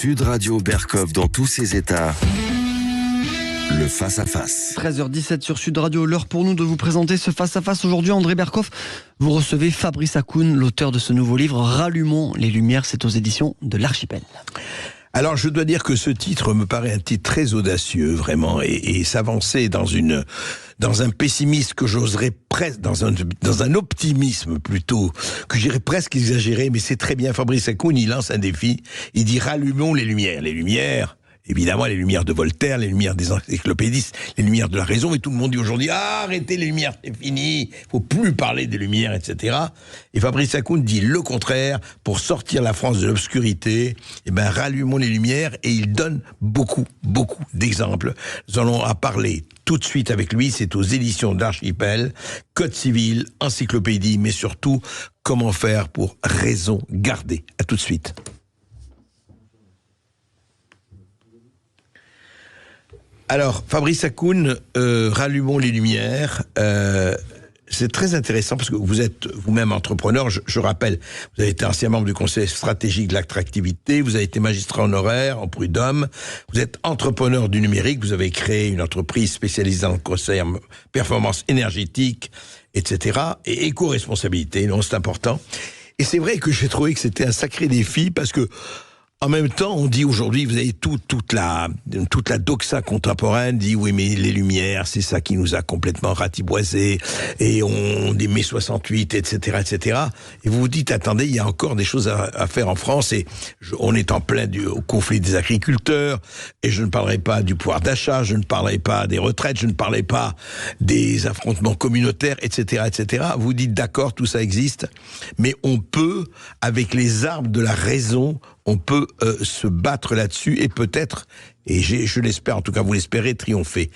Sud Radio Berkov dans tous ses états. Le face-à-face. 13h17 sur Sud Radio, l'heure pour nous de vous présenter ce face-à-face. Aujourd'hui, André Berkov, vous recevez Fabrice Hakoun, l'auteur de ce nouveau livre, Rallumons les lumières, c'est aux éditions de l'Archipel. Alors, je dois dire que ce titre me paraît un titre très audacieux, vraiment, et s'avancer dans un pessimisme que j'oserais presque, dans un optimisme plutôt, que j'irais presque exagérer, mais c'est très bien. Fabrice Hakoun, il lance un défi, il dit rallumons les lumières. Les lumières, évidemment, les lumières de Voltaire, les lumières des encyclopédistes, les lumières de la raison, et tout le monde dit aujourd'hui, arrêtez les lumières, c'est fini, faut plus parler des lumières, etc. Et Fabrice Hakoun dit le contraire, pour sortir la France de l'obscurité, rallumons les lumières, et il donne beaucoup d'exemples. Nous allons en parler tout de suite avec lui, c'est aux éditions d'Archipel, Code civil, encyclopédie, mais surtout, comment faire pour raison garder. À tout de suite. Alors, Fabrice Hakoun, rallumons les lumières. C'est très intéressant parce que vous êtes vous-même entrepreneur. Je rappelle, vous avez été ancien membre du Conseil stratégique de l'attractivité, vous avez été magistrat honoraire en prud'homme, vous êtes entrepreneur du numérique, vous avez créé une entreprise spécialisée en conseil en performance énergétique, etc. et éco-responsabilité, non, c'est important. Et c'est vrai que j'ai trouvé que c'était un sacré défi parce que en même temps, on dit aujourd'hui, vous avez toute la doxa contemporaine dit oui, mais les lumières, c'est ça qui nous a complètement ratiboisés, et on des mai 68, etc., etc. Et vous vous dites, attendez, il y a encore des choses à faire en France, et on est en plein au conflit des agriculteurs, et je ne parlerai pas du pouvoir d'achat, je ne parlerai pas des retraites, je ne parlerai pas des affrontements communautaires, etc., etc. Vous dites, d'accord, tout ça existe, mais on peut, avec les armes de la raison, on peut se battre là-dessus et peut-être, et je l'espère, en tout cas vous l'espérez, triompher.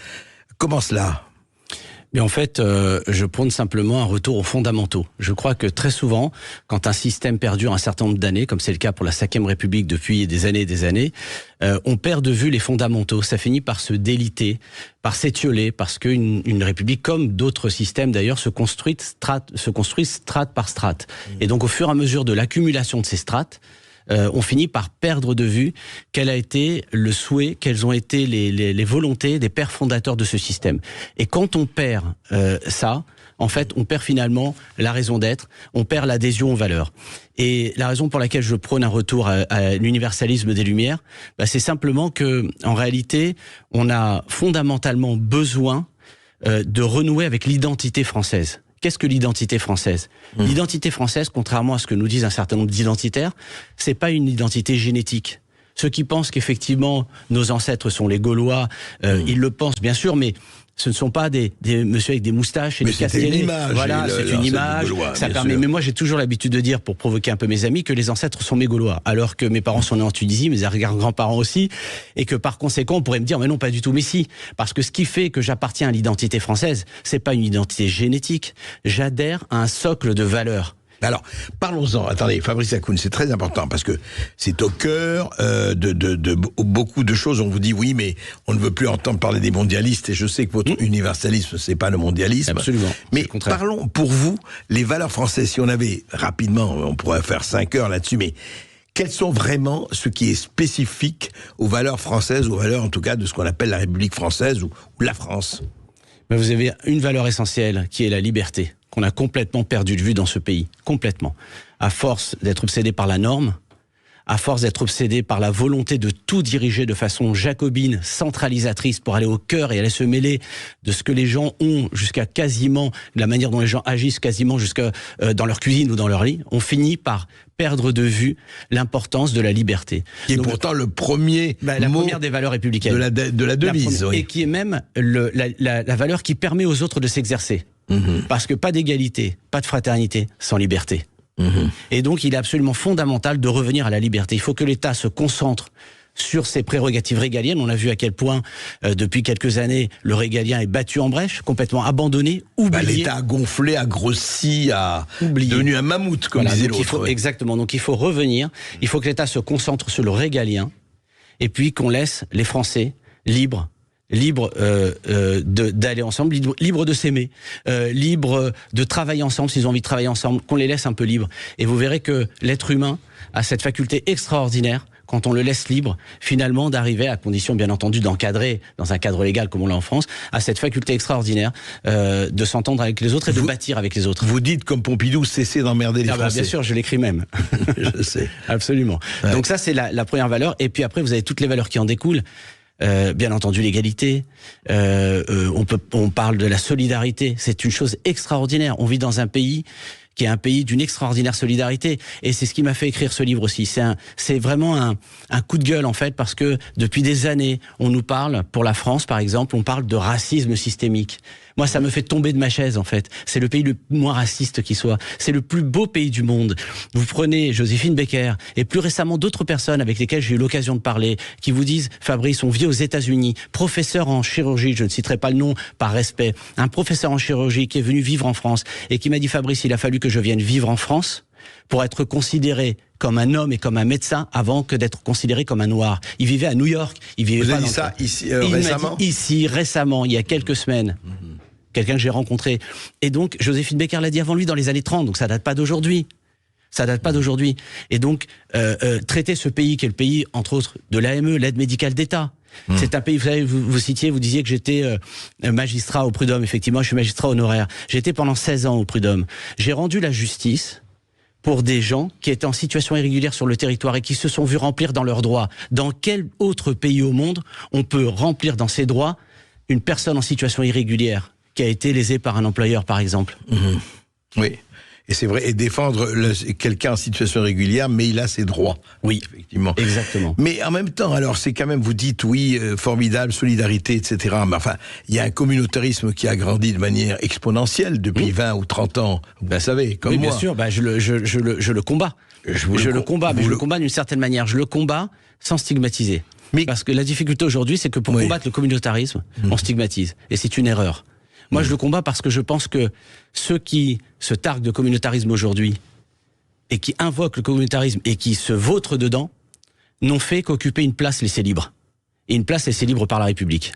Comment cela ? Mais en fait, je prône simplement un retour aux fondamentaux. Je crois que très souvent, quand un système perdure un certain nombre d'années, comme c'est le cas pour la 5e République depuis des années, on perd de vue les fondamentaux. Ça finit par se déliter, par s'étioler, parce qu'une République, comme d'autres systèmes d'ailleurs, se construit strate par strate. Et donc au fur et à mesure de l'accumulation de ces strates, on finit par perdre de vue quel a été le souhait, quelles ont été les volontés des pères fondateurs de ce système. Et quand on perd ça, en fait, on perd finalement la raison d'être, on perd l'adhésion aux valeurs. Et la raison pour laquelle je prône un retour à l'universalisme des Lumières, c'est simplement que, en réalité, on a fondamentalement besoin de renouer avec l'identité française. Qu'est-ce que l'identité française ? L'identité française, contrairement à ce que nous disent un certain nombre d'identitaires, c'est pas une identité génétique. Ceux qui pensent qu'effectivement nos ancêtres sont les Gaulois, ils le pensent bien sûr, mais ce ne sont pas des messieurs avec des moustaches et des casquettes. C'est une image. Voilà, c'est une image. Gaulois, ça permet. sûr. Mais moi, j'ai toujours l'habitude de dire, pour provoquer un peu mes amis, que les ancêtres sont mes Gaulois, alors que mes parents sont nés en Tunisie, mes arrière-grands-parents aussi, et que par conséquent, on pourrait me dire, mais non, pas du tout, mais si, parce que ce qui fait que j'appartiens à l'identité française, c'est pas une identité génétique. J'adhère à un socle de valeurs. Alors, parlons-en. Attendez, Fabrice Hakoun, c'est très important parce que c'est au cœur de beaucoup de choses. On vous dit oui, mais on ne veut plus entendre parler des mondialistes. Et je sais que votre universalisme, c'est pas le mondialisme. Absolument. Mais parlons pour vous les valeurs françaises. Si on avait rapidement, on pourrait faire 5 heures là-dessus, mais quels sont vraiment ce qui est spécifique aux valeurs françaises, aux valeurs en tout cas de ce qu'on appelle la République française ou la France ? Vous avez une valeur essentielle qui est la liberté, qu'on a complètement perdu de vue dans ce pays, complètement. À force d'être obsédé par la norme, à force d'être obsédé par la volonté de tout diriger de façon jacobine, centralisatrice, pour aller au cœur et aller se mêler de ce que les gens ont, jusqu'à quasiment, de la manière dont les gens agissent quasiment jusqu'à dans leur cuisine ou dans leur lit, on finit par perdre de vue l'importance de la liberté. Qui est pourtant le premier la mot première des valeurs républicaines. De la devise. Et qui est même la valeur qui permet aux autres de s'exercer. Parce que pas d'égalité, pas de fraternité sans liberté. Et donc il est absolument fondamental de revenir à la liberté. Il faut que l'État se concentre sur ses prérogatives régaliennes. On a vu à quel point, depuis quelques années, le régalien est battu en brèche, complètement abandonné, oublié. L'État a gonflé, a grossi, a devenu un mammouth, comme disait l'autre. Exactement, donc il faut revenir. Il faut que l'État se concentre sur le régalien, et puis qu'on laisse les Français libres d'aller ensemble, libres de s'aimer, libres de travailler ensemble s'ils ont envie de travailler ensemble, qu'on les laisse un peu libres. Et vous verrez que l'être humain a cette faculté extraordinaire quand on le laisse libre, finalement, d'arriver, à condition bien entendu d'encadrer, dans un cadre légal comme on l'a en France, à cette faculté extraordinaire de s'entendre avec les autres et de bâtir avec les autres. Vous dites comme Pompidou, cessez d'emmerder les Français. Bien sûr, je l'écris même. Je sais. Absolument. Ouais. Donc ça, c'est la première valeur. Et puis après, vous avez toutes les valeurs qui en découlent. Bien entendu, l'égalité. On parle de la solidarité. C'est une chose extraordinaire. On vit dans un pays qui est un pays d'une extraordinaire solidarité. Et c'est ce qui m'a fait écrire ce livre aussi. C'est vraiment un coup de gueule, en fait, parce que depuis des années, on nous parle, pour la France, par exemple, on parle de racisme systémique. Moi, ça me fait tomber de ma chaise, en fait. C'est le pays le moins raciste qui soit. C'est le plus beau pays du monde. Vous prenez Joséphine Baker et plus récemment d'autres personnes avec lesquelles j'ai eu l'occasion de parler, qui vous disent, Fabrice, on vit aux États-Unis, professeur en chirurgie, je ne citerai pas le nom par respect, un professeur en chirurgie qui est venu vivre en France et qui m'a dit, Fabrice, il a fallu que je vienne vivre en France pour être considéré comme un homme et comme un médecin avant que d'être considéré comme un noir. Il vivait à New York. Il vivait Vous pas avez dit ça ici récemment ? Ici, récemment, il y a quelques semaines. Quelqu'un que j'ai rencontré. Et donc, Joséphine Baker l'a dit avant lui dans les années 30, donc ça date pas d'aujourd'hui. Ça date pas d'aujourd'hui. Et donc, traiter ce pays, qui est le pays, entre autres, de l'AME, l'aide médicale d'État. C'est un pays, vous savez, vous citiez, vous disiez que j'étais magistrat au Prud'homme. Effectivement, je suis magistrat honoraire. J'étais pendant 16 ans au Prud'homme. J'ai rendu la justice pour des gens qui étaient en situation irrégulière sur le territoire et qui se sont vus remplir dans leurs droits. Dans quel autre pays au monde on peut remplir dans ses droits une personne en situation irrégulière qui a été lésée par un employeur, par exemple? Oui. Et c'est vrai, et défendre quelqu'un en situation régulière, mais il a ses droits. Oui, effectivement. Exactement. Mais en même temps, alors c'est quand même, vous dites, oui, formidable, solidarité, etc. Mais enfin, il y a un communautarisme qui a grandi de manière exponentielle depuis 20 ou 30 ans. Vous savez, comme moi. Bien sûr, je le combats. Je le combats, mais je le combats d'une certaine manière. Je le combats sans stigmatiser. Mais parce que la difficulté aujourd'hui, c'est que pour combattre le communautarisme, on stigmatise. Et c'est une erreur. Moi, je le combats parce que je pense que ceux qui se targuent de communautarisme aujourd'hui et qui invoquent le communautarisme et qui se vautrent dedans n'ont fait qu'occuper une place laissée libre. Et une place laissée libre par la République.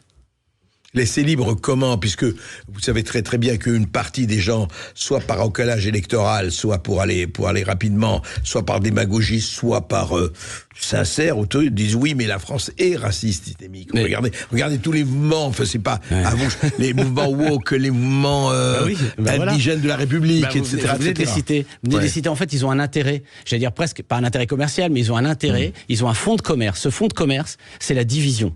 Laisser libre comment? Puisque vous savez très très bien qu'une partie des gens, soit par recalage électoral, soit pour aller rapidement, soit par démagogie, soit par sincère, disent oui, mais la France est raciste systémique. Mais... Regardez tous les mouvements, enfin c'est pas les mouvements woke, les mouvements indigènes de la République, etc. Vous venez de les citer. En fait, ils ont un intérêt, j'allais dire presque pas un intérêt commercial, mais ils ont un intérêt, ils ont un fonds de commerce. Ce fonds de commerce, c'est la division.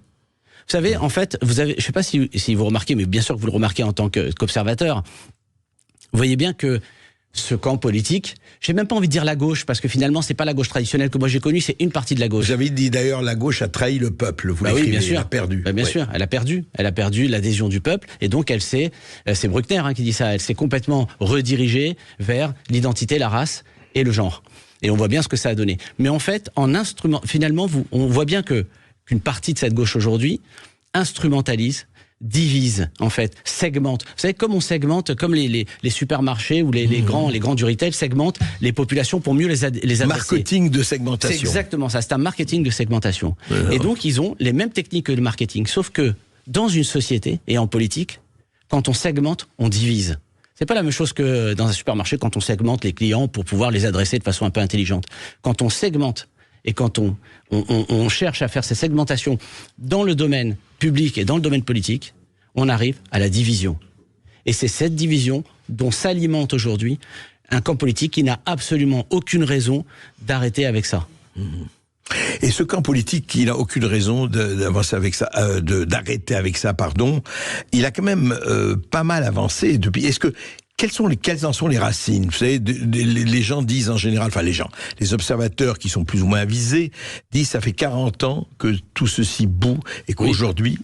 Vous savez, en fait, je ne sais pas si vous remarquez, mais bien sûr que vous le remarquez en tant qu'observateur, vous voyez bien que ce camp politique, j'ai même pas envie de dire la gauche, parce que finalement, c'est pas la gauche traditionnelle que moi j'ai connue, c'est une partie de la gauche. Vous avez dit d'ailleurs, la gauche a trahi le peuple, vous l'écrivez, bien sûr. Elle a perdu. Bien sûr, elle a perdu l'adhésion du peuple, et donc c'est Bruckner qui dit ça, elle s'est complètement redirigée vers l'identité, la race et le genre. Et on voit bien ce que ça a donné. Mais en fait, finalement, on voit bien qu'une partie de cette gauche aujourd'hui instrumentalise, divise, en fait, segmente. Vous savez, comme on segmente, comme les supermarchés ou les grands du retail segmentent les populations pour mieux les adresser. Marketing de segmentation. C'est exactement ça, c'est un marketing de segmentation. Et donc, ils ont les mêmes techniques que le marketing, sauf que dans une société et en politique, quand on segmente, on divise. C'est pas la même chose que dans un supermarché quand on segmente les clients pour pouvoir les adresser de façon un peu intelligente. Quand on segmente et quand on cherche à faire ces segmentations dans le domaine public et dans le domaine politique, on arrive à la division. Et c'est cette division dont s'alimente aujourd'hui un camp politique qui n'a absolument aucune raison d'arrêter avec ça. Et ce camp politique qui n'a aucune raison d'avancer avec ça, d'arrêter avec ça, il a quand même pas mal avancé depuis. Quelles en sont les racines? Vous savez, les gens disent en général, les observateurs qui sont plus ou moins avisés, disent ça fait 40 ans que tout ceci bout et qu'aujourd'hui,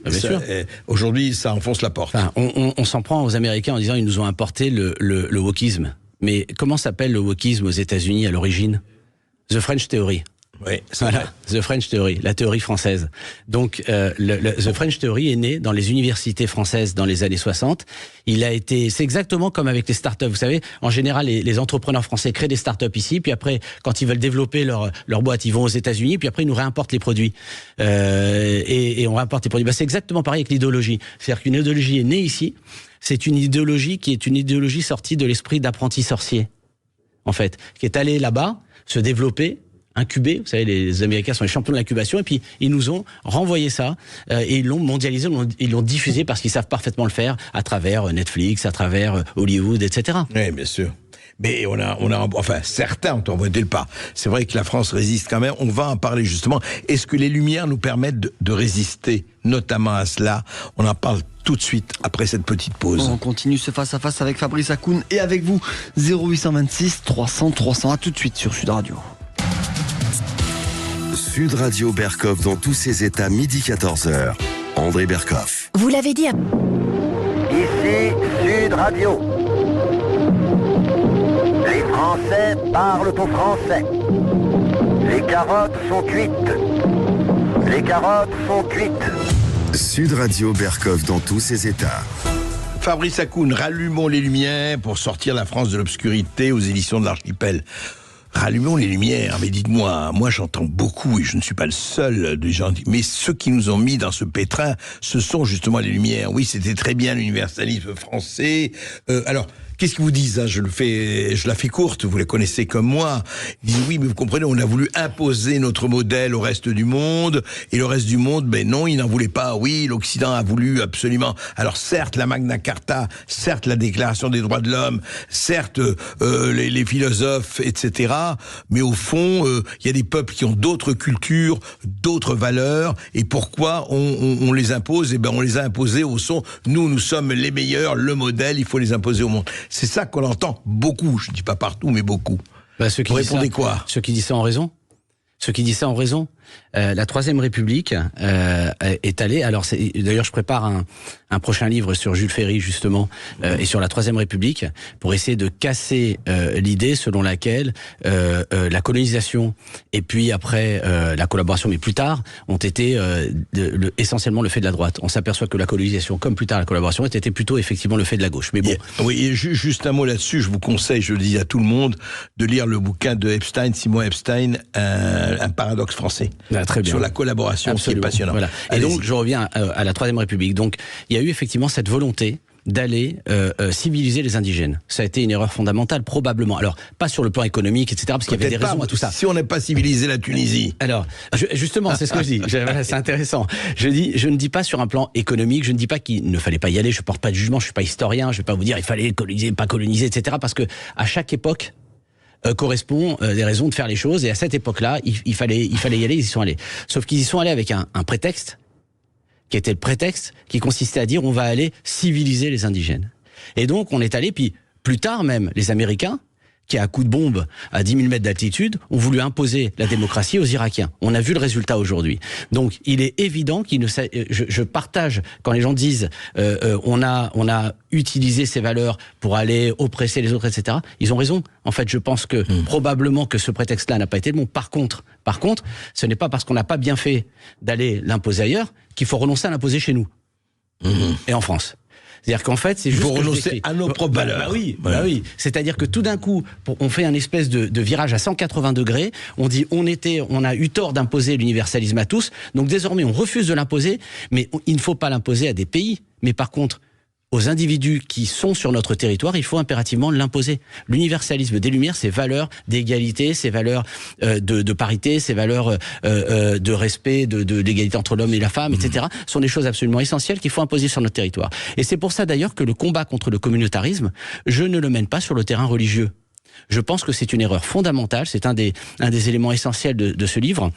aujourd'hui, ça enfonce la porte. Enfin, on s'en prend aux Américains en disant ils nous ont importé le wokisme. Mais comment s'appelle le wokisme aux États-Unis à l'origine? The French Theory. Oui, voilà, The French Theory, la théorie française. Donc, The French Theory est né dans les universités françaises dans les années 60. C'est exactement comme avec les startups. Vous savez, en général, les entrepreneurs français créent des startups ici, puis après, quand ils veulent développer leur boîte, ils vont aux États-Unis, puis après, ils nous réimportent les produits. Et on réimporte les produits. C'est exactement pareil avec l'idéologie. C'est-à-dire qu'une idéologie est née ici. C'est une idéologie qui est une idéologie sortie de l'esprit d'apprenti sorcier, en fait, qui est allé là-bas, se développer, incubé. Vous savez, les Américains sont les champions de l'incubation, et puis ils nous ont renvoyé ça, et ils l'ont mondialisé, ils l'ont diffusé parce qu'ils savent parfaitement le faire à travers Netflix, à travers Hollywood, etc. Oui, bien sûr. Mais enfin, certains ont envoyé le pas. C'est vrai que la France résiste quand même. On va en parler justement. Est-ce que les Lumières nous permettent de résister, notamment à cela? On en parle tout de suite après cette petite pause. On continue ce face-à-face avec Fabrice Hakoun et avec vous. 0826 300 300. À tout de suite sur Sud Radio. Sud Radio Berkhof dans tous ses états, midi 14h. André Berkhof. Vous l'avez dit. Ici Sud Radio. Les Français parlent au français. Les carottes sont cuites. Les carottes sont cuites. Sud Radio Berkhof dans tous ses états. Fabrice Hakoun, rallumons les lumières pour sortir la France de l'obscurité aux éditions de l'Archipel. Rallumons les lumières, mais dites-moi, moi j'entends beaucoup, et je ne suis pas le seul des gens, mais ceux qui nous ont mis dans ce pétrin, ce sont justement les lumières. Oui, c'était très bien l'universalisme français. Alors, qu'est-ce qu'ils vous disent, hein? Je la fais courte, vous les connaissez comme moi. Ils disent oui, mais vous comprenez, on a voulu imposer notre modèle au reste du monde, et le reste du monde, ben non, il n'en voulait pas. Oui, l'Occident a voulu absolument. Alors certes, la Magna Carta, certes la Déclaration des droits de l'homme, certes les philosophes, etc. Mais au fond, il y a des peuples qui ont d'autres cultures, d'autres valeurs, et pourquoi on les impose? Eh ben, on les a imposés au son. Nous sommes les meilleurs, le modèle, il faut les imposer au monde. C'est ça qu'on entend beaucoup, je ne dis pas partout, mais beaucoup. Vous répondez quoi? Ceux qui disent ça ont raison. Ceux qui disent ça ont raison. La Troisième République est allée. Alors, d'ailleurs, je prépare un prochain livre sur Jules Ferry justement et sur la Troisième République pour essayer de casser l'idée selon laquelle la colonisation et puis après la collaboration, mais plus tard, ont été essentiellement le fait de la droite. On s'aperçoit que la colonisation, comme plus tard la collaboration, était plutôt effectivement le fait de la gauche. Mais bon. Oui, et juste un mot là-dessus. Je vous conseille, je le dis à tout le monde, de lire le bouquin de Simon Epstein, un paradoxe français. Ah, très bien. Sur la collaboration, c'est passionnant. Voilà. Et donc, je reviens à la Troisième République. Donc, il y a eu effectivement cette volonté d'aller civiliser les indigènes. Ça a été une erreur fondamentale, probablement. Alors, pas sur le plan économique, etc., parce qu'il y avait des raisons à tout ça. Si on n'a pas civilisé la Tunisie. Alors, justement, c'est ce que je dis. Voilà, c'est intéressant. Je ne dis pas sur un plan économique, je ne dis pas qu'il ne fallait pas y aller, je porte pas de jugement, je suis pas historien, je vais pas vous dire il fallait coloniser, pas coloniser, etc., parce que à chaque époque, correspond des raisons de faire les choses, et à cette époque-là, il fallait y aller, ils y sont allés. Sauf qu'ils y sont allés avec un prétexte, qui était le prétexte qui consistait à dire on va aller civiliser les indigènes. Et donc on est allé, puis plus tard même, les Américains, qui à coup de bombe à 10 000 mètres d'altitude, ont voulu imposer la démocratie aux Irakiens. On a vu le résultat aujourd'hui. Donc il est évident qu'il ne je partage quand les gens disent on a utilisé ces valeurs pour aller oppresser les autres, etc. Ils ont raison. En fait, je pense que probablement que ce prétexte-là n'a pas été le bon. Par contre, ce n'est pas parce qu'on n'a pas bien fait d'aller l'imposer ailleurs qu'il faut renoncer à l'imposer chez nous et en France. C'est-à-dire qu'en fait, c'est juste. Il faut renoncer à nos propres valeurs. Bah oui. C'est-à-dire que tout d'un coup, on fait un espèce de virage à 180 degrés. On dit on a eu tort d'imposer l'universalisme à tous. Donc désormais, on refuse de l'imposer. Mais il ne faut pas l'imposer à des pays. Mais par contre, aux individus qui sont sur notre territoire, il faut impérativement l'imposer. L'universalisme des Lumières, ces valeurs d'égalité, ces valeurs de parité, ces valeurs de respect, de l'égalité entre l'homme et la femme, etc., sont des choses absolument essentielles qu'il faut imposer sur notre territoire. Et c'est pour ça d'ailleurs que le combat contre le communautarisme, je ne le mène pas sur le terrain religieux. Je pense que c'est une erreur fondamentale, c'est un des éléments essentiels de ce livre.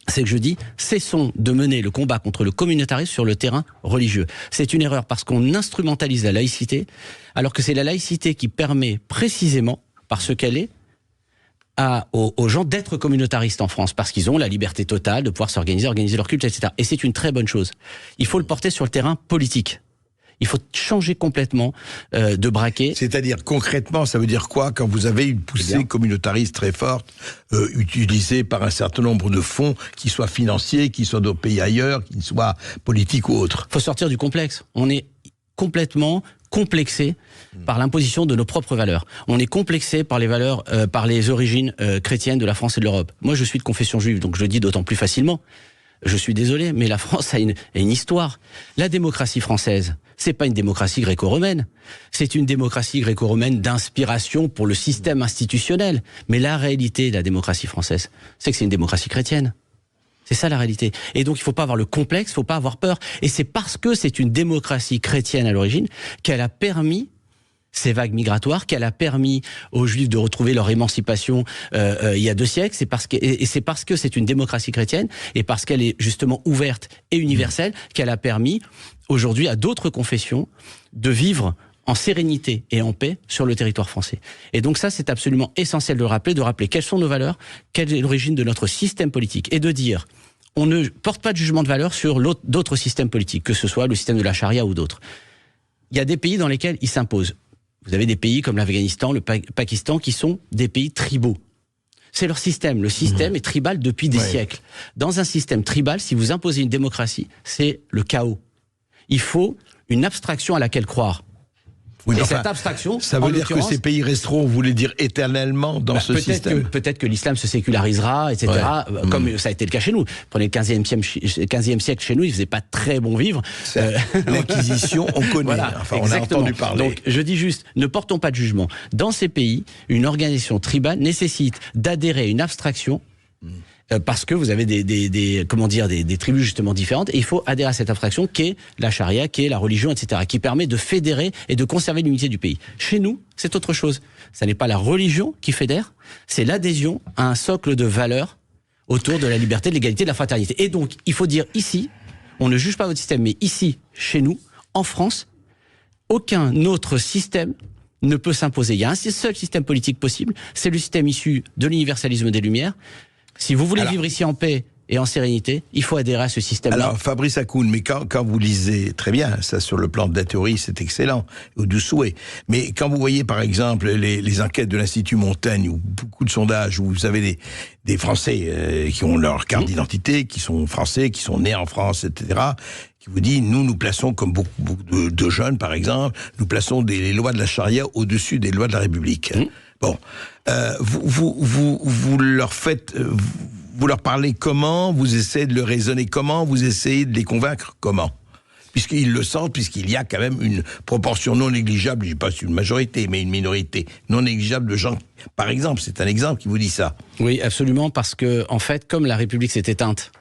C'est que je dis, cessons de mener le combat contre le communautarisme sur le terrain religieux. C'est une erreur parce qu'on instrumentalise la laïcité, alors que c'est la laïcité qui permet précisément, parce qu'elle est, aux gens d'être communautaristes en France, parce qu'ils ont la liberté totale de pouvoir s'organiser, organiser leur culte, etc. Et c'est une très bonne chose. Il faut le porter sur le terrain politique. Il faut changer complètement de braquet. C'est-à-dire, concrètement, ça veut dire quoi quand vous avez une poussée communautariste très forte, utilisée par un certain nombre de fonds, qui soient financiers, qui soient de pays ailleurs, qui soient politiques ou autres? Il faut sortir du complexe. On est complètement complexé par l'imposition de nos propres valeurs. On est complexé par les valeurs, par les origines chrétiennes de la France et de l'Europe. Moi, je suis de confession juive, donc je le dis d'autant plus facilement. Je suis désolé, mais la France a une histoire. La démocratie française, c'est pas une démocratie gréco-romaine. C'est une démocratie gréco-romaine d'inspiration pour le système institutionnel. Mais la réalité de la démocratie française, c'est que c'est une démocratie chrétienne. C'est ça la réalité. Et donc il faut pas avoir le complexe, il faut pas avoir peur. Et c'est parce que c'est une démocratie chrétienne à l'origine qu'elle a permis ces vagues migratoires, qu'elle a permis aux Juifs de retrouver leur émancipation il y a 2 siècles. C'est parce que c'est une démocratie chrétienne et parce qu'elle est justement ouverte et universelle qu'elle a permis aujourd'hui à d'autres confessions de vivre en sérénité et en paix sur le territoire français. Et donc ça, c'est absolument essentiel de rappeler quelles sont nos valeurs, quelle est l'origine de notre système politique, et de dire on ne porte pas de jugement de valeur sur d'autres systèmes politiques, que ce soit le système de la charia ou d'autres. Il y a des pays dans lesquels ils s'imposent. Vous avez des pays comme l'Afghanistan, le Pakistan, qui sont des pays tribaux. C'est leur système. Le système est tribal depuis des siècles. Dans un système tribal, si vous imposez une démocratie, c'est le chaos. Il faut une abstraction à laquelle croire. Oui, et enfin, cette abstraction, ça veut dire que ces pays resteront, vous voulez dire éternellement dans ce système. Peut-être que l'islam se sécularisera, etc. Comme ça a été le cas chez nous. Prenez le 15e siècle chez nous, il faisait pas très bon vivre. L'Inquisition, on connaît. Voilà, enfin, exactement. on a entendu parler. Donc, je dis juste, ne portons pas de jugement. Dans ces pays, une organisation tribale nécessite d'adhérer à une abstraction. Parce que vous avez des tribus justement différentes, et il faut adhérer à cette abstraction qu'est la charia, qu'est la religion, etc., qui permet de fédérer et de conserver l'unité du pays. Chez nous, c'est autre chose. Ça n'est pas la religion qui fédère, c'est l'adhésion à un socle de valeurs autour de la liberté, de l'égalité, de la fraternité. Et donc, il faut dire ici, on ne juge pas votre système, mais ici, chez nous, en France, aucun autre système ne peut s'imposer. Il y a un seul système politique possible, c'est le système issu de l'universalisme des Lumières. Si vous voulez vivre ici en paix et en sérénité, il faut adhérer à ce système-là. Alors, Fabrice Hakoun, mais quand vous lisez, très bien, ça sur le plan de la théorie, c'est excellent, ou du souhait. Mais quand vous voyez, par exemple, les enquêtes de l'Institut Montaigne, ou beaucoup de sondages, où vous avez des Français qui ont leur carte d'identité, qui sont Français, qui sont nés en France, etc., qui vous dit, nous plaçons, comme beaucoup de jeunes, par exemple, nous plaçons les lois de la charia au-dessus des lois de la République. Bon, vous leur faites, vous leur parlez comment, vous essayez de le raisonner comment, vous essayez de les convaincre comment, puisqu'ils le sentent, puisqu'il y a quand même une proportion non négligeable, je ne dis pas une majorité, mais une minorité non négligeable de gens, par exemple, c'est un exemple qui vous dit ça. Oui, absolument, parce que en fait, comme la République s'est éteinte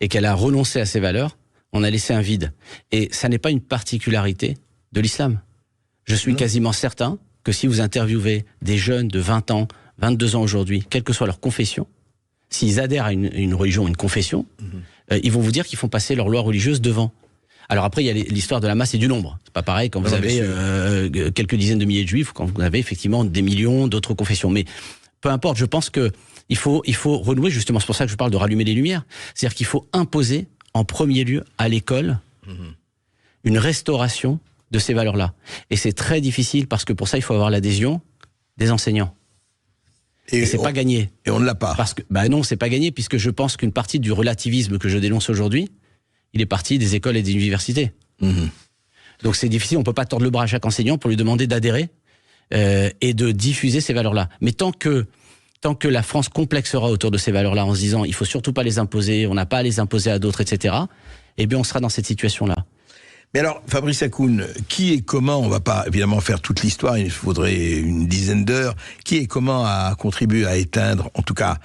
et qu'elle a renoncé à ses valeurs, on a laissé un vide. Et ça n'est pas une particularité de l'islam. Je suis quasiment certain que si vous interviewez des jeunes de 20 ans, 22 ans aujourd'hui, quelle que soit leur confession, s'ils adhèrent à une religion, une confession, ils vont vous dire qu'ils font passer leur loi religieuse devant. Alors après, il y a l'histoire de la masse et du nombre. C'est pas pareil quand vous avez quelques dizaines de milliers de juifs, ou quand vous avez effectivement des millions d'autres confessions. Mais peu importe, je pense que il faut renouer, justement, c'est pour ça que je parle de rallumer les lumières. C'est-à-dire qu'il faut imposer, en premier lieu, à l'école, une restauration de ces valeurs-là. Et c'est très difficile parce que pour ça, il faut avoir l'adhésion des enseignants. Et c'est pas gagné. Et on ne l'a pas. Parce que, non, c'est pas gagné, puisque je pense qu'une partie du relativisme que je dénonce aujourd'hui, il est parti des écoles et des universités. Donc c'est difficile, on peut pas tordre le bras à chaque enseignant pour lui demander d'adhérer et de diffuser ces valeurs-là. Mais tant que la France complexera autour de ces valeurs-là en se disant il faut surtout pas les imposer, on n'a pas à les imposer à d'autres, etc., eh bien on sera dans cette situation-là. Mais alors, Fabrice Hakoun, qui et comment, on va pas évidemment faire toute l'histoire, il faudrait une dizaine d'heures, qui et comment a contribué à éteindre, en tout cas,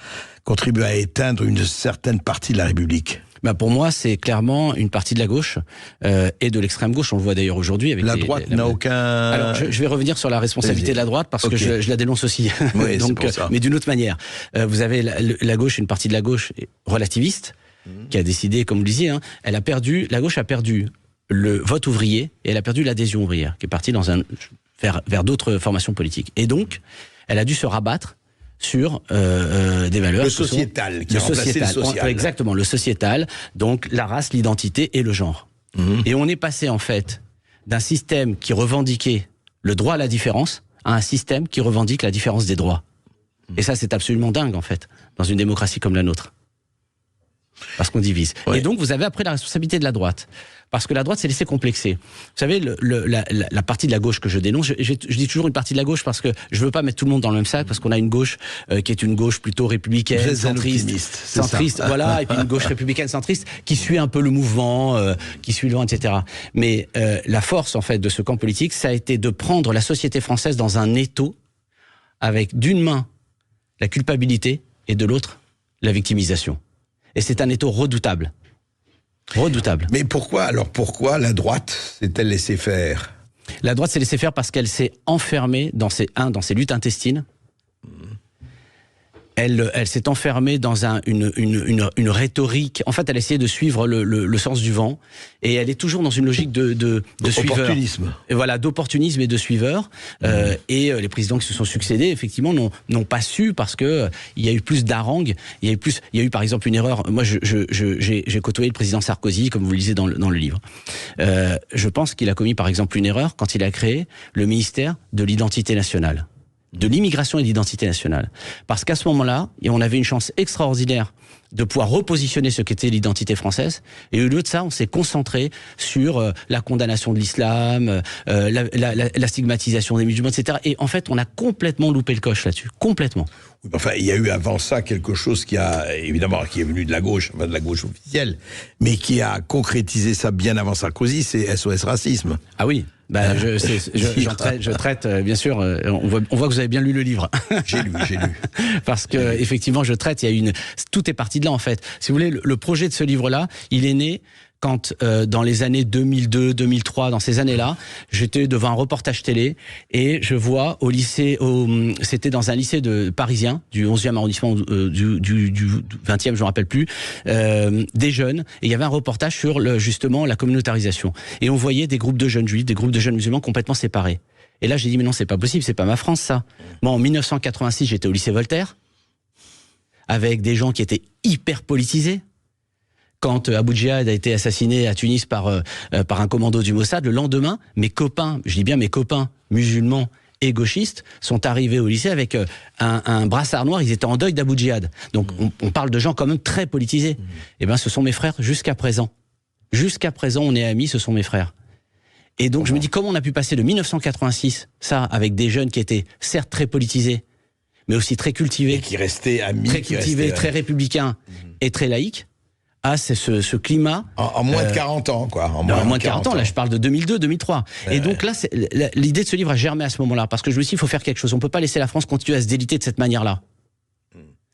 une certaine partie de la République? Pour moi, c'est clairement une partie de la gauche et de l'extrême gauche. On le voit d'ailleurs aujourd'hui. Avec la droite n'a aucun... Alors, je vais revenir sur la responsabilité de la droite parce que je la dénonce aussi. Oui, donc, pour ça. Mais d'une autre manière. Vous avez la gauche, une partie de la gauche relativiste qui a décidé, comme vous le disiez, la gauche a perdu le vote ouvrier et elle a perdu l'adhésion ouvrière, qui est partie vers d'autres formations politiques. Et donc, elle a dû se rabattre sur des valeurs... Le sociétal, qui a remplacé le social. Exactement, le sociétal, donc la race, l'identité et le genre. Et on est passé, en fait, d'un système qui revendiquait le droit à la différence à un système qui revendique la différence des droits. Et ça, c'est absolument dingue, en fait, dans une démocratie comme la nôtre. Parce qu'on divise. Ouais. Et donc, vous avez après la responsabilité de la droite. Parce que la droite s'est laissée complexer. Vous savez, la partie de la gauche que je dénonce, je dis toujours une partie de la gauche parce que je veux pas mettre tout le monde dans le même sac, parce qu'on a une gauche qui est une gauche plutôt républicaine, centriste, voilà, et puis une gauche républicaine centriste qui suit un peu le mouvement, qui suit le vent, etc. Mais la force, en fait, de ce camp politique, ça a été de prendre la société française dans un étau avec d'une main la culpabilité et de l'autre la victimisation. Et c'est un étau redoutable. Redoutable. Mais pourquoi la droite s'est-elle laissée faire? La droite s'est laissée faire parce qu'elle s'est enfermée dans ses luttes intestines. Elle s'est enfermée dans une rhétorique. En fait, elle a essayé de suivre le sens du vent, et elle est toujours dans une logique de suiveur. Opportunisme. Et voilà, d'opportunisme et de suiveur. Et les présidents qui se sont succédés, effectivement, n'ont pas su, parce que il y a eu plus d'harangues. Il y a eu par exemple une erreur. Moi, j'ai côtoyé le président Sarkozy, comme vous le lisez dans le livre. Je pense qu'il a commis par exemple une erreur quand il a créé le ministère de l'identité nationale, de l'immigration et de l'identité nationale. Parce qu'à ce moment-là, on avait une chance extraordinaire de pouvoir repositionner ce qu'était l'identité française. Et au lieu de ça, on s'est concentré sur la condamnation de l'islam, la stigmatisation des musulmans, etc. Et en fait, on a complètement loupé le coche là-dessus. Complètement. Enfin, il y a eu avant ça quelque chose qui est venu de la gauche officielle, mais qui a concrétisé ça bien avant Sarkozy, c'est SOS Racisme. Ah oui. Je traite, bien sûr. On voit que vous avez bien lu le livre. J'ai lu. Parce que effectivement, je traite. Tout est parti de là en fait. Si vous voulez, le projet de ce livre-là, il est né quand dans les années 2002, 2003, dans ces années-là, j'étais devant un reportage télé et je vois au lycée, c'était dans un lycée parisien du 11e arrondissement, du 20e, je ne me rappelle plus, des jeunes, et il y avait un reportage sur justement la communautarisation. Et on voyait des groupes de jeunes juifs, des groupes de jeunes musulmans complètement séparés. Et là, j'ai dit, mais non, c'est pas possible, c'est pas ma France, ça. Moi, en 1986, j'étais au lycée Voltaire, avec des gens qui étaient hyper politisés. Quand Abou Djihad a été assassiné à Tunis par un commando du Mossad, le lendemain, mes copains, je dis bien mes copains musulmans et gauchistes, sont arrivés au lycée avec un brassard noir, ils étaient en deuil d'Abou Djihad. Donc on parle de gens quand même très politisés. Eh bien, ce sont mes frères jusqu'à présent. Jusqu'à présent, on est amis, ce sont mes frères. Et donc je me dis, comment on a pu passer de 1986, ça, avec des jeunes qui étaient certes très politisés, mais aussi très cultivés, et qui restaient amis, très républicains et très laïcs, à ce climat. En moins de 40 ans, quoi. En moins de 40 ans, là je parle de 2002, 2003. Et donc là, l'idée de ce livre a germé à ce moment-là, parce que je me suis dit, il faut faire quelque chose. On ne peut pas laisser la France continuer à se déliter de cette manière-là.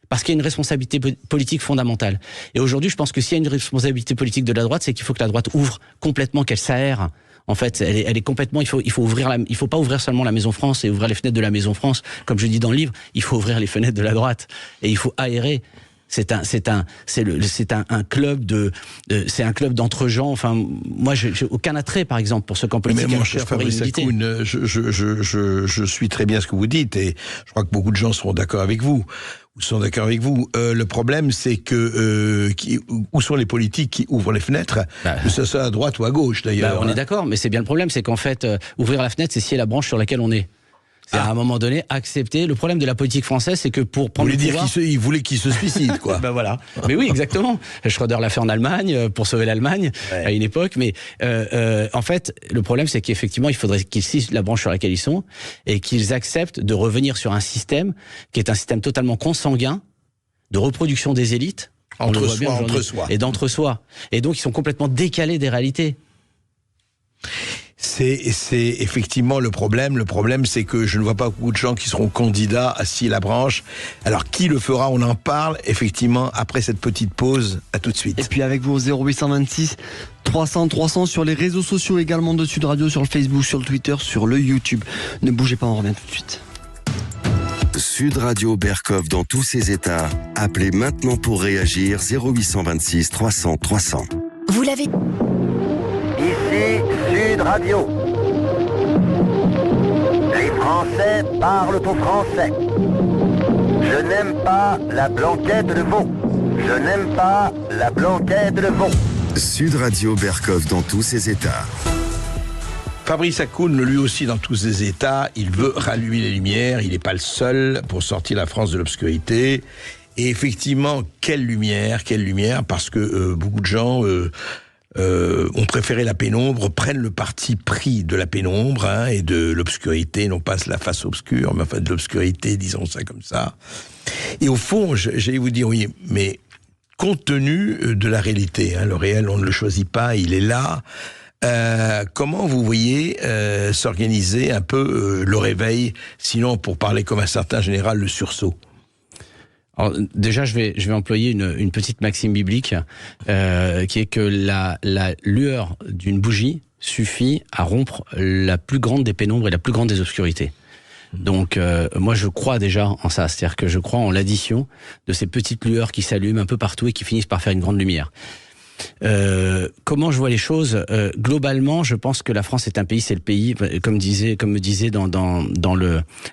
Parce qu'il y a une responsabilité politique fondamentale. Et aujourd'hui, je pense que s'il y a une responsabilité politique de la droite, c'est qu'il faut que la droite ouvre complètement, qu'elle s'aère. En fait, elle est complètement. Il faut pas ouvrir seulement la Maison France et ouvrir les fenêtres de la Maison France, comme je dis dans le livre. Il faut ouvrir les fenêtres de la droite et il faut aérer. C'est un club c'est un club d'entre gens. Enfin, moi, j'ai aucun attrait, par exemple, pour ce camp politique. Mais mon cher Fabrice Hakoun, je suis très bien ce que vous dites, et je crois que beaucoup de gens seront d'accord avec vous. Le problème, c'est que où sont les politiques qui ouvrent les fenêtres, que ce soit à droite ou à gauche, d'ailleurs. On est d'accord, mais c'est bien le problème, c'est qu'en fait, ouvrir la fenêtre, c'est scier la branche sur laquelle on est. C'est à un moment donné accepter. Le problème de la politique française, c'est que pour prendre le pouvoir... Il voulait qu'il se suicide, quoi. Voilà. Mais oui, exactement. Schröder l'a fait en Allemagne, pour sauver l'Allemagne, à une époque. Mais en fait, le problème, c'est qu'effectivement, il faudrait qu'ils scient la branche sur laquelle ils sont et qu'ils acceptent de revenir sur un système qui est un système totalement consanguin, de reproduction des élites. Entre soi. Et d'entre-soi. Et donc, ils sont complètement décalés des réalités. C'est effectivement le problème. Le problème, c'est que je ne vois pas beaucoup de gens qui seront candidats à scier la branche. Alors, qui le fera? On en parle, effectivement, après cette petite pause. À tout de suite. Et puis avec vous au 0826 300 sur les réseaux sociaux également de Sud Radio, sur le Facebook, sur le Twitter, sur le YouTube. Ne bougez pas, on revient tout de suite. Sud Radio Berkov dans tous ses états. Appelez maintenant pour réagir 0826 300. Vous l'avez... Ici Sud Radio. Les Français parlent au français. Je n'aime pas la blanquette de veau. Je n'aime pas la blanquette de veau. Sud Radio Berkov dans tous ses états. Fabrice Hakoun, lui aussi dans tous ses états, il veut rallumer les lumières, il n'est pas le seul pour sortir la France de l'obscurité. Et effectivement, quelle lumière, parce que beaucoup de gens ont préféré la pénombre, prennent le parti pris de la pénombre et de l'obscurité, non pas la face obscure, mais enfin de l'obscurité, disons ça comme ça. Et au fond, j'allais vous dire, oui, mais compte tenu de la réalité, le réel, on ne le choisit pas, il est là. Comment vous voyez s'organiser un peu le réveil, sinon, pour parler comme un certain général, le sursaut? Alors, déjà, je vais employer une petite maxime biblique qui est que la lueur d'une bougie suffit à rompre la plus grande des pénombres et la plus grande des obscurités. Donc, moi, je crois déjà en ça, c'est-à-dire que je crois en l'addition de ces petites lueurs qui s'allument un peu partout et qui finissent par faire une grande lumière. Comment je vois les choses, globalement, je pense que la France est un pays, c'est le pays, comme me disait dans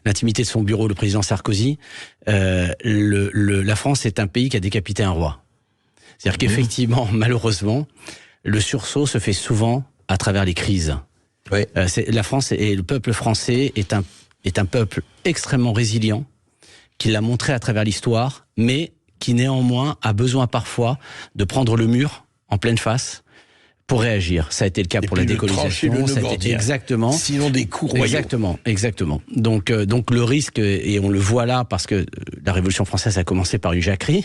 l'intimité de son bureau le président Sarkozy, la France est un pays qui a décapité un roi. C'est-à-dire qu'effectivement, malheureusement, le sursaut se fait souvent à travers les crises. Oui. La France et le peuple français est un peuple extrêmement résilient, qui l'a montré à travers l'histoire, mais qui néanmoins a besoin parfois de prendre le mur en pleine face pour réagir. Ça a été le cas pour la décolonisation. Ça a été exactement. Sinon des coups royaux. Exactement. Donc le risque, et on le voit là, parce que la Révolution française a commencé par une jacquerie.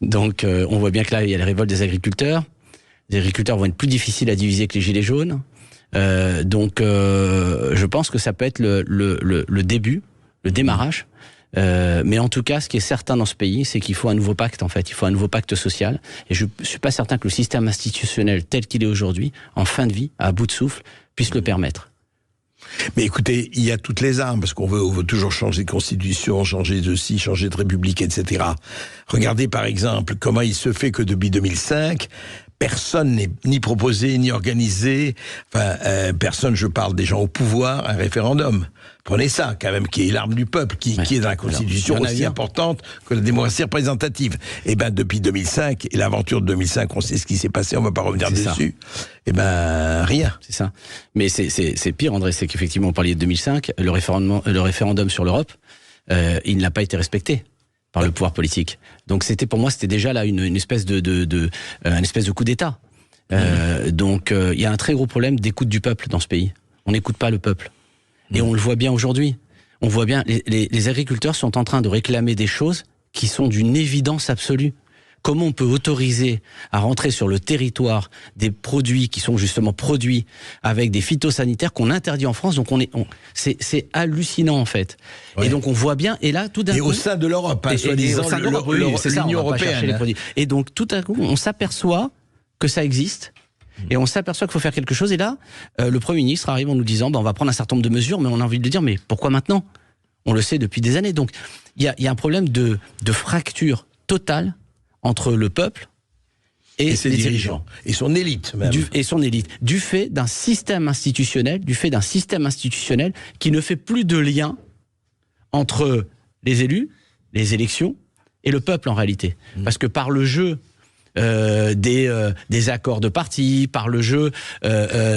Donc on voit bien que là, il y a la révolte des agriculteurs. Les agriculteurs vont être plus difficiles à diviser que les gilets jaunes. Je pense que ça peut être le début, le démarrage. Mais en tout cas, ce qui est certain dans ce pays, c'est qu'il faut un nouveau pacte, en fait. Il faut un nouveau pacte social. Et je suis pas certain que le système institutionnel tel qu'il est aujourd'hui, en fin de vie, à bout de souffle, puisse le permettre. Mais écoutez, il y a toutes les armes, parce qu'on veut toujours changer de constitution, changer de ci, changer de république, etc. Regardez par exemple comment il se fait que depuis 2005, personne n'est ni proposé, ni organisé, personne, je parle des gens au pouvoir, un référendum. Prenez ça, quand même, qui est l'arme du peuple, qui est dans la Constitution aussi importante que la démocratie représentative. Et depuis 2005, et l'aventure de 2005, on sait ce qui s'est passé, on ne va pas revenir dessus. Rien. C'est ça. Mais c'est pire, André, c'est qu'effectivement, on parlait de 2005, le référendum sur l'Europe, il n'a pas été respecté par le pouvoir politique. Donc pour moi, c'était déjà là une espèce de coup d'État. Donc il y a un très gros problème d'écoute du peuple dans ce pays. On n'écoute pas le peuple. Et on le voit bien aujourd'hui. On voit bien, les agriculteurs sont en train de réclamer des choses qui sont d'une évidence absolue. Comment on peut autoriser à rentrer sur le territoire des produits qui sont justement produits avec des phytosanitaires qu'on interdit en France? Donc c'est hallucinant en fait. Ouais. Et donc on voit bien, et là tout d'un coup... Et au sein de l'Europe, soi-disant l'Union européenne. Et donc tout à coup, on s'aperçoit que ça existe. Et on s'aperçoit qu'il faut faire quelque chose. Et là, le Premier ministre arrive en nous disant on va prendre un certain nombre de mesures, mais on a envie de dire mais pourquoi maintenant? On le sait depuis des années. Donc il y a un problème de fracture totale entre le peuple et ses dirigeants. Et son élite, même. Du fait d'un système institutionnel, qui ne fait plus de lien entre les élus, les élections et le peuple en réalité. Parce que par le jeu des accords de parti, par le jeu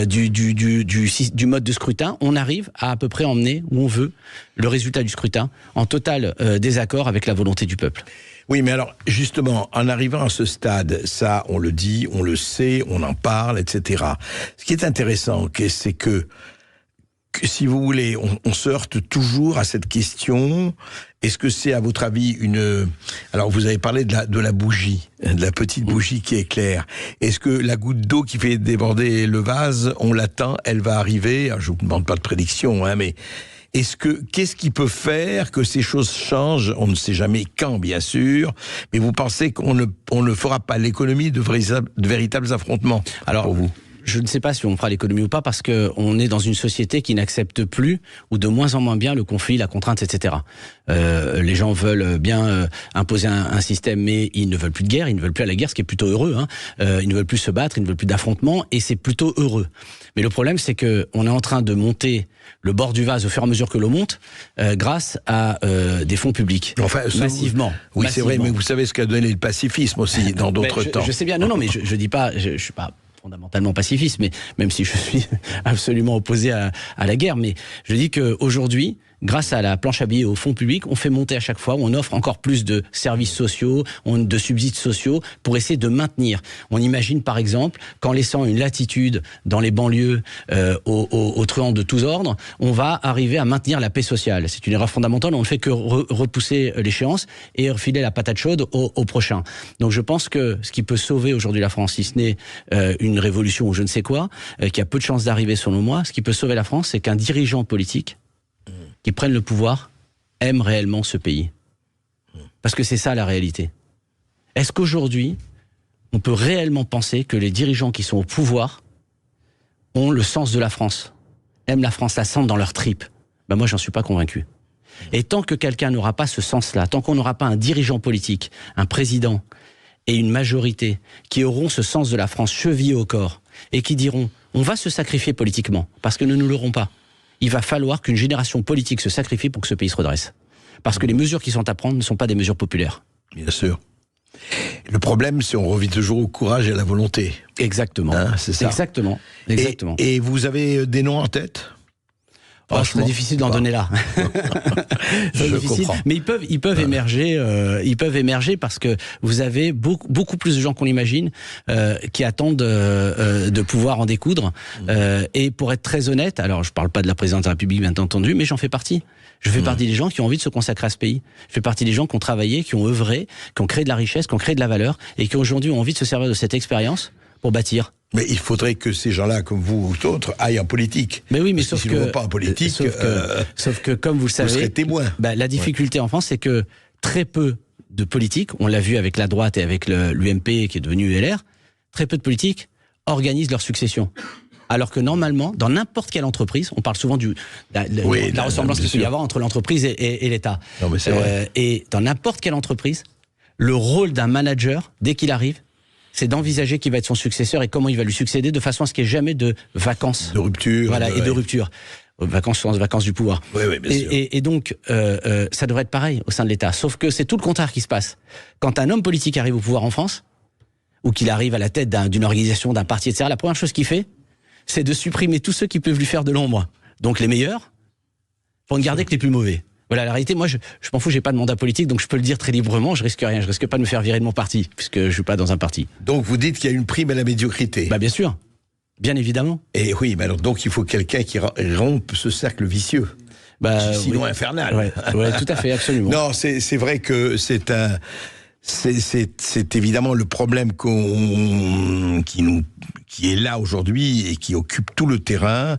du mode de scrutin, on arrive à peu près emmener où on veut le résultat du scrutin en total désaccord avec la volonté du peuple. Oui, mais alors, justement, en arrivant à ce stade, ça, on le dit, on le sait, on en parle, etc. Ce qui est intéressant, c'est que si vous voulez, on se heurte toujours à cette question. Est-ce que c'est, à votre avis, Alors, vous avez parlé de la bougie, de la petite bougie qui éclaire. Est-ce que la goutte d'eau qui fait déborder le vase, on l'attend, elle va arriver? Alors, je vous demande pas de prédiction, mais... Qu'est-ce qui peut faire que ces choses changent? On ne sait jamais quand, bien sûr, mais vous pensez qu'on ne fera pas l'économie de véritables affrontements? Alors, pour vous? Je ne sais pas si on fera l'économie ou pas, parce qu'on est dans une société qui n'accepte plus, ou de moins en moins bien, le conflit, la contrainte, etc. Les gens veulent bien imposer un système, mais ils ne veulent plus de guerre, ils ne veulent plus aller à la guerre, ce qui est plutôt heureux. Ils ne veulent plus se battre, ils ne veulent plus d'affrontements, et c'est plutôt heureux. Mais le problème, c'est qu'on est en train de monter le bord du vase au fur et à mesure que l'on monte, grâce à des fonds publics, massivement. Oui, c'est vrai, mais vous savez ce qu'a donné le pacifisme aussi, dans d'autres temps. Je sais bien, non, mais je dis pas, je suis pas fondamentalement pacifiste, mais même si je suis absolument opposé à la guerre, mais je dis qu'aujourd'hui, grâce à la planche à billets au fonds public, on fait monter à chaque fois, on offre encore plus de services sociaux, de subsides sociaux pour essayer de maintenir. On imagine par exemple qu'en laissant une latitude dans les banlieues aux truands de tous ordres, on va arriver à maintenir la paix sociale. C'est une erreur fondamentale, on ne fait que repousser l'échéance et refiler la patate chaude au prochain. Donc je pense que ce qui peut sauver aujourd'hui la France, si ce n'est une révolution ou je ne sais quoi, qui a peu de chances d'arriver selon moi, ce qui peut sauver la France, c'est qu'un dirigeant politique qui prenne le pouvoir aime réellement ce pays. Parce que c'est ça la réalité. Est-ce qu'aujourd'hui, on peut réellement penser que les dirigeants qui sont au pouvoir ont le sens de la France, aiment la France, la sentent dans leurs tripes? Ben moi, j'en suis pas convaincu. Et tant que quelqu'un n'aura pas ce sens-là, tant qu'on n'aura pas un dirigeant politique, un président et une majorité qui auront ce sens de la France chevillé au corps et qui diront « on va se sacrifier politiquement parce que nous ne l'aurons pas », il va falloir qu'une génération politique se sacrifie pour que ce pays se redresse. Parce que les mesures qui sont à prendre ne sont pas des mesures populaires. Bien sûr. Le problème, c'est qu'on revient toujours au courage et à la volonté. Exactement. Hein, c'est ça. Exactement. Exactement. Et vous avez des noms en tête? Oh, c'est difficile d'en donner là. C'est difficile, comprends. Mais ils peuvent émerger. Ils peuvent émerger parce que vous avez beaucoup plus de gens qu'on l'imagine qui attendent de pouvoir en découdre. Et pour être très honnête, alors je parle pas de la présidente de la République bien entendu, mais j'en fais partie. Je fais partie des gens qui ont envie de se consacrer à ce pays. Je fais partie des gens qui ont travaillé, qui ont œuvré, qui ont créé de la richesse, qui ont créé de la valeur et qui aujourd'hui ont envie de se servir de cette expérience pour bâtir. Mais il faudrait que ces gens-là, comme vous ou d'autres, aillent en politique. Mais oui, mais sauf s'ils que ne vont pas en politique, sauf que comme vous le savez, vous serez témoin. La difficulté en France, c'est que très peu de politiques, on l'a vu avec la droite et avec l'UMP qui est devenu LR, très peu de politiques organisent leur succession. Alors que normalement, dans n'importe quelle entreprise, on parle souvent de la ressemblance qu'il peut y avoir entre l'entreprise et l'État. Non, mais c'est vrai. Et dans n'importe quelle entreprise, le rôle d'un manager, dès qu'il arrive, c'est d'envisager qui va être son successeur et comment il va lui succéder de façon à ce qu'il n'y ait jamais de vacances. De rupture. Voilà, et de rupture. Vacances sans vacances du pouvoir. Oui, bien sûr. Et donc, ça devrait être pareil au sein de l'État. Sauf que c'est tout le contraire qui se passe. Quand un homme politique arrive au pouvoir en France, ou qu'il arrive à la tête d'une organisation, d'un parti, etc., la première chose qu'il fait, c'est de supprimer tous ceux qui peuvent lui faire de l'ombre. Donc les meilleurs, pour ne garder que les plus mauvais. Voilà, la réalité, moi, je m'en fous, j'ai pas de mandat politique, donc je peux le dire très librement, je risque rien, je risque pas de me faire virer de mon parti, puisque je suis pas dans un parti. Donc vous dites qu'il y a une prime à la médiocrité. Bah bien sûr, bien évidemment. Et oui, mais alors donc il faut quelqu'un qui rompe ce cercle vicieux. Sinon infernal. Ouais, tout à fait, absolument. Non, c'est vrai que c'est évidemment le problème qui est là aujourd'hui et qui occupe tout le terrain.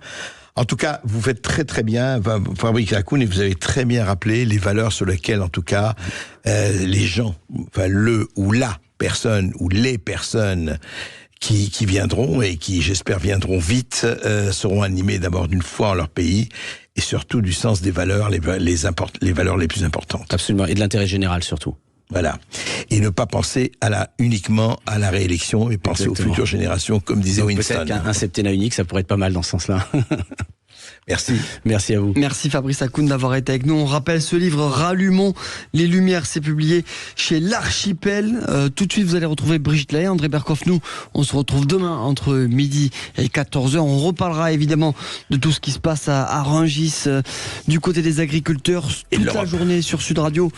En tout cas, vous faites très très bien, Fabrice Hakoun, et vous avez très bien rappelé les valeurs sur lesquelles, en tout cas, les gens, enfin le ou la personne ou les personnes qui viendront et qui, j'espère, viendront vite, seront animés d'abord d'une foi en leur pays et surtout du sens des valeurs, les valeurs les plus importantes. Absolument, et de l'intérêt général surtout. Voilà. Et ne pas penser uniquement à la réélection, mais penser aux futures générations, comme disait Winston. Peut-être qu'un septennat unique, ça pourrait être pas mal dans ce sens-là. Merci. Merci à vous. Merci Fabrice Hakoun d'avoir été avec nous. On rappelle ce livre Rallumons les lumières, c'est publié chez l'Archipel. Tout de suite, vous allez retrouver Brigitte Lahaye, André Berkoff. Nous, on se retrouve demain entre midi et 14h. On reparlera évidemment de tout ce qui se passe à Rungis, du côté des agriculteurs, toute la journée sur Sud Radio.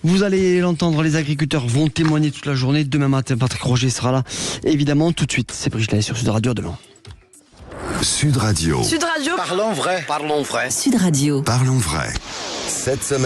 Vous allez l'entendre, les agriculteurs vont témoigner toute la journée. Demain matin, Patrick Roger sera là. Et évidemment, tout de suite, c'est Brigitte Lahaye sur Sud Radio demain. Sud Radio. Sud Radio. Parlons vrai. Parlons vrai. Sud Radio. Parlons vrai. Cette semaine.